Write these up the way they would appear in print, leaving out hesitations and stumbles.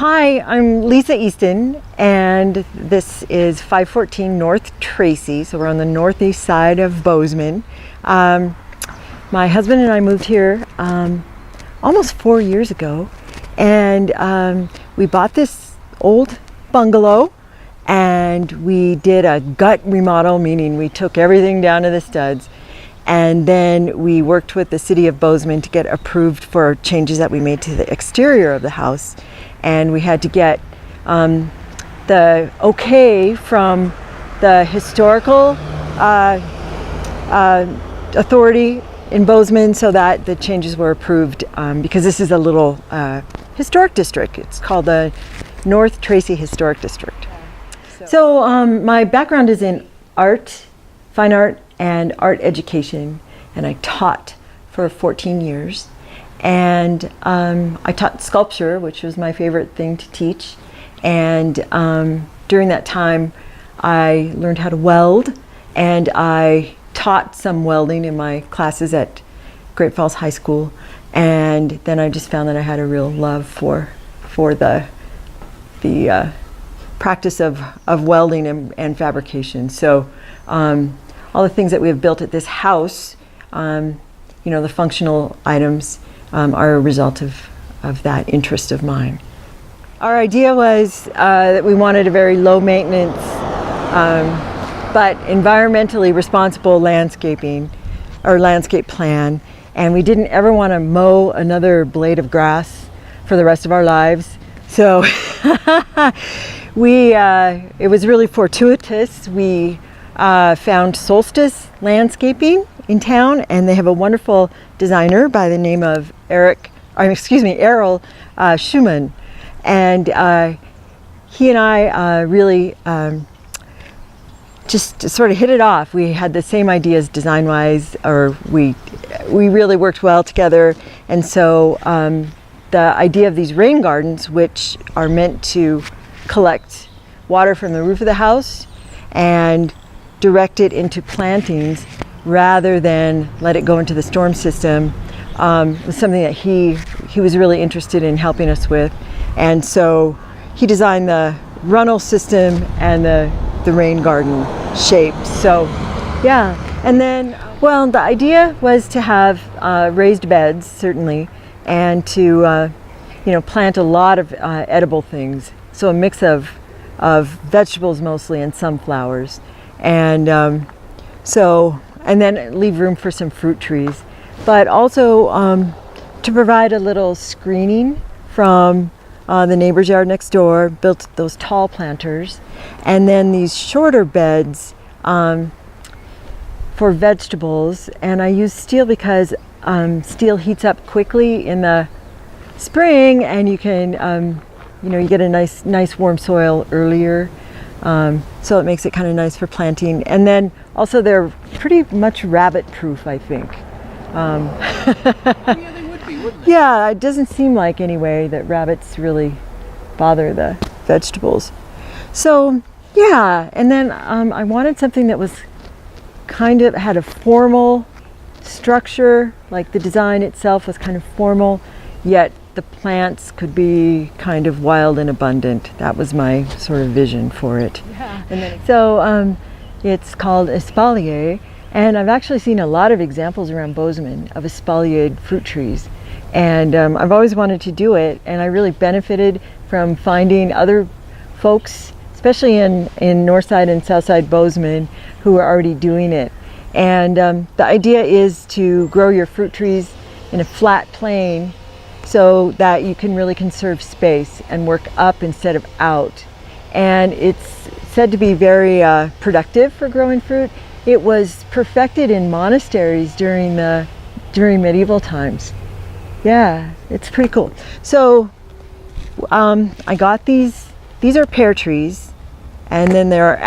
Hi, I'm Lisa Easton, and this is 514 North Tracy, so we're on the northeast side of Bozeman. My husband and I moved here almost 4 years ago, and we bought this old bungalow, and we did a gut remodel, meaning we took everything down to the studs, and then we worked with the city of Bozeman to get approved for changes that we made to the exterior of the house. And we had to get the okay from the historical authority in Bozeman so that the changes were approved, because this is a little historic district. It's called the North Tracy Historic District. So my background is in art, fine art, and art education, and I taught for 14 years. And I taught sculpture, which was my favorite thing to teach. And during that time, I learned how to weld, and I taught some welding in my classes at Great Falls High School. And then I just found that I had a real love for the practice of welding and fabrication. So all the things that we have built at this house, the functional items, are a result of that interest of mine. Our idea was that we wanted a very low maintenance but environmentally responsible landscaping or landscape plan, and we didn't ever want to mow another blade of grass for the rest of our lives. So it was really fortuitous. We found Solstice Landscaping in town, and they have a wonderful designer by the name of Errol Schumann, and he and I really just sort of hit it off. We had the same ideas design-wise, or we really worked well together, and so the idea of these rain gardens, which are meant to collect water from the roof of the house and direct it into plantings rather than let it go into the storm system, was something that he was really interested in helping us with. And so he designed the runnel system and the rain garden shape. So yeah, and then, well, the idea was to have raised beds, certainly, and to plant a lot of edible things. So a mix of vegetables mostly and some flowers. And and then leave room for some fruit trees, but also to provide a little screening from the neighbor's yard next door. Built those tall planters, and then these shorter beds for vegetables. And I use steel because steel heats up quickly in the spring, and you can you get a nice warm soil earlier. So it makes it kind of nice for planting. And then also they're pretty much rabbit proof, I think. Yeah, they would be, wouldn't they? Yeah, it doesn't seem like anyway that rabbits really bother the vegetables. So yeah, and then I wanted something that was kind of had a formal structure, like the design itself was kind of formal, yet the plants could be kind of wild and abundant. That was my sort of vision for it. Yeah. And then, so it's called Espalier, and I've actually seen a lot of examples around Bozeman of espaliered fruit trees. And I've always wanted to do it, and I really benefited from finding other folks, especially in Northside and Southside Bozeman, who are already doing it. And the idea is to grow your fruit trees in a flat plane so that you can really conserve space and work up instead of out. And it's said to be very productive for growing fruit. It was perfected in monasteries during medieval times. Yeah, it's pretty cool. So I got these are pear trees, and then there are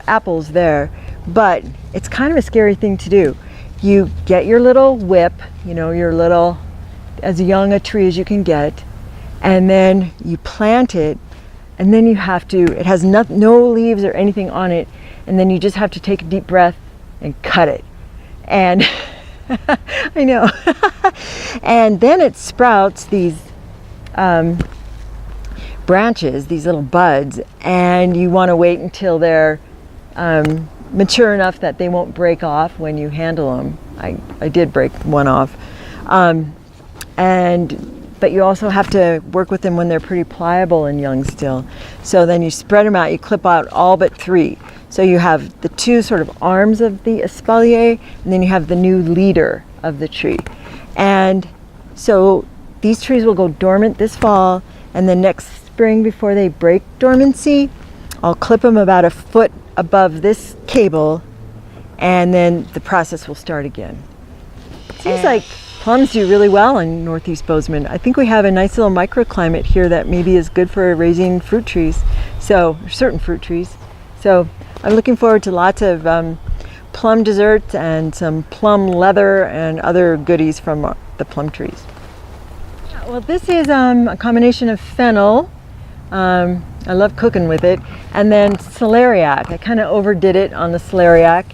apples there, but it's kind of a scary thing to do. You get your little whip, your little, as young a tree as you can get, and then you plant it, and then it has no leaves or anything on it, and then you just have to take a deep breath and cut it. And I know. And then it sprouts these branches, these little buds, and you want to wait until they're mature enough that they won't break off when you handle them. I did break one off. But you also have to work with them when they're pretty pliable and young still. So then you spread them out, you clip out all but 3. So you have the 2 sort of arms of the espalier, and then you have the new leader of the tree. And so these trees will go dormant this fall, and then next spring, before they break dormancy, I'll clip them about a foot above this cable, and then the process will start again. It seems like plums do really well in northeast Bozeman. I think we have a nice little microclimate here that maybe is good for raising fruit trees, so certain fruit trees. So I'm looking forward to lots of plum desserts and some plum leather and other goodies from the plum trees. Well, this is a combination of fennel. I love cooking with it, and then celeriac. I kind of overdid it on the celeriac.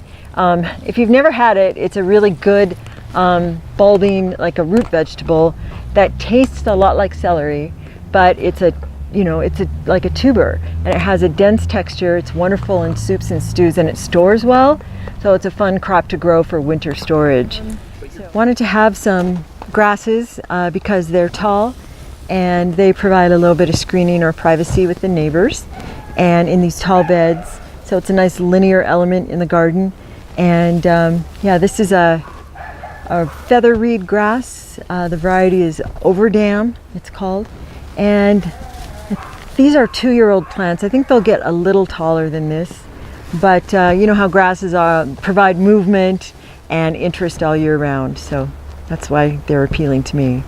If you've never had it, it's a really good bulbing, like a root vegetable that tastes a lot like celery, but it's like a tuber, and it has a dense texture. It's wonderful in soups and stews, and it stores well, so it's a fun crop to grow for winter storage. Wanted to have some grasses because they're tall and they provide a little bit of screening or privacy with the neighbors, and in these tall beds, so it's a nice linear element in the garden. And this is a feather reed grass. The variety is Overdam, it's called. And these are 2-year-old plants. I think they'll get a little taller than this. But you know how grasses provide movement and interest all year round. So that's why they're appealing to me.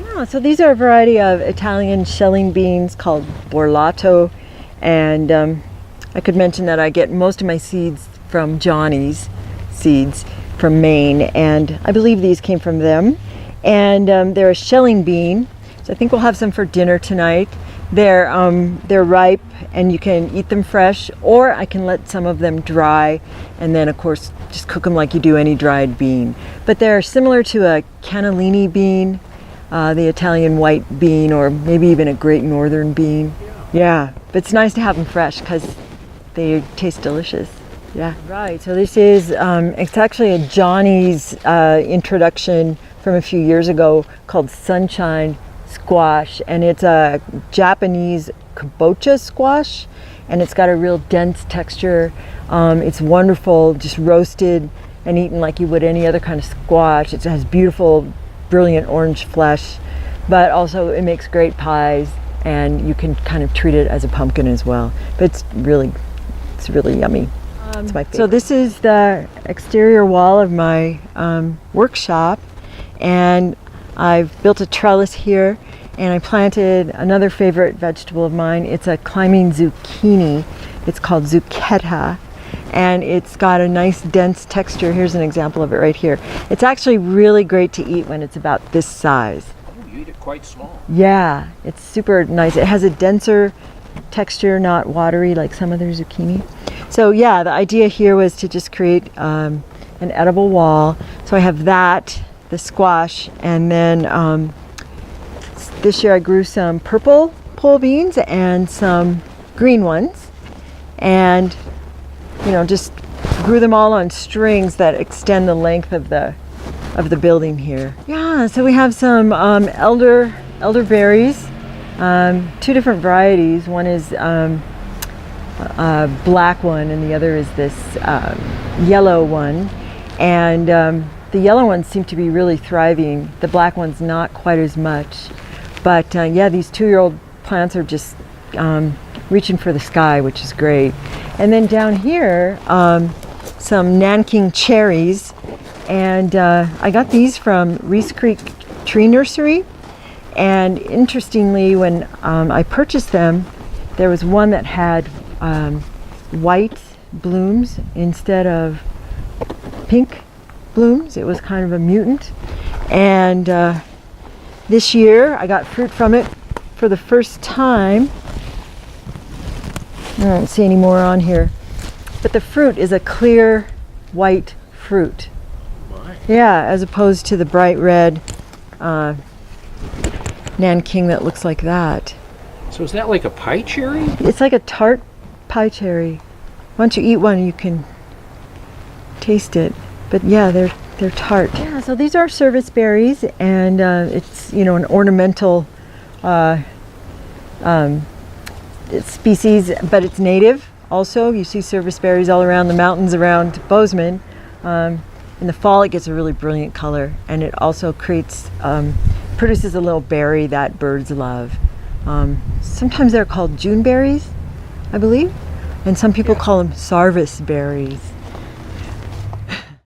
Yeah, so these are a variety of Italian shelling beans called borlato. And I could mention that I get most of my seeds from Johnny's Seeds from Maine, and I believe these came from them. And they're a shelling bean, so I think we'll have some for dinner tonight. They're ripe, and you can eat them fresh, or I can let some of them dry, and then of course just cook them like you do any dried bean. But they're similar to a cannellini bean, the Italian white bean, or maybe even a Great Northern bean. Yeah, but it's nice to have them fresh because they taste delicious. Yeah, right. So this is, it's actually a Johnny's introduction from a few years ago called Sunshine Squash, and it's a Japanese kabocha squash, and it's got a real dense texture. It's wonderful, just roasted and eaten like you would any other kind of squash. It has beautiful, brilliant orange flesh, but also it makes great pies, and you can kind of treat it as a pumpkin as well. But it's really yummy. It's my favorite. So this is the exterior wall of my workshop, and I've built a trellis here, and I planted another favorite vegetable of mine. It's a climbing zucchini. It's called zucchetta, and it's got a nice dense texture. Here's an example of it right here. It's actually really great to eat when it's about this size. Oh, you eat it quite small. Yeah, it's super nice. It has a denser texture, not watery like some other zucchini. So yeah, the idea here was to just create an edible wall. So I have that, the squash, and then this year I grew some purple pole beans and some green ones, and just grew them all on strings that extend the length of the building here. Yeah, so we have some elderberries, 2 different varieties. One is a black one, and the other is this yellow one. And the yellow ones seem to be really thriving. The black one's not quite as much. But yeah, these 2-year-old plants are just reaching for the sky, which is great. And then down here, some Nanking cherries. And I got these from Reese Creek Tree Nursery. And interestingly, when I purchased them, there was one that had white blooms instead of pink blooms. It was kind of a mutant. And this year I got fruit from it for the first time. I don't see any more on here. But the fruit is a clear white fruit. My. Yeah, as opposed to the bright red Nanking that looks like that. So is that like a pie cherry? It's like a tart pie cherry. Once you eat one, you can taste it. But yeah, they're tart. Yeah, so these are service berries, and it's, you know, an ornamental species, but it's native. Also, you see service berries all around the mountains around Bozeman. In the fall, it gets a really brilliant color, and it also produces a little berry that birds love. Sometimes they're called June berries, I believe, and some people call them sarvis berries.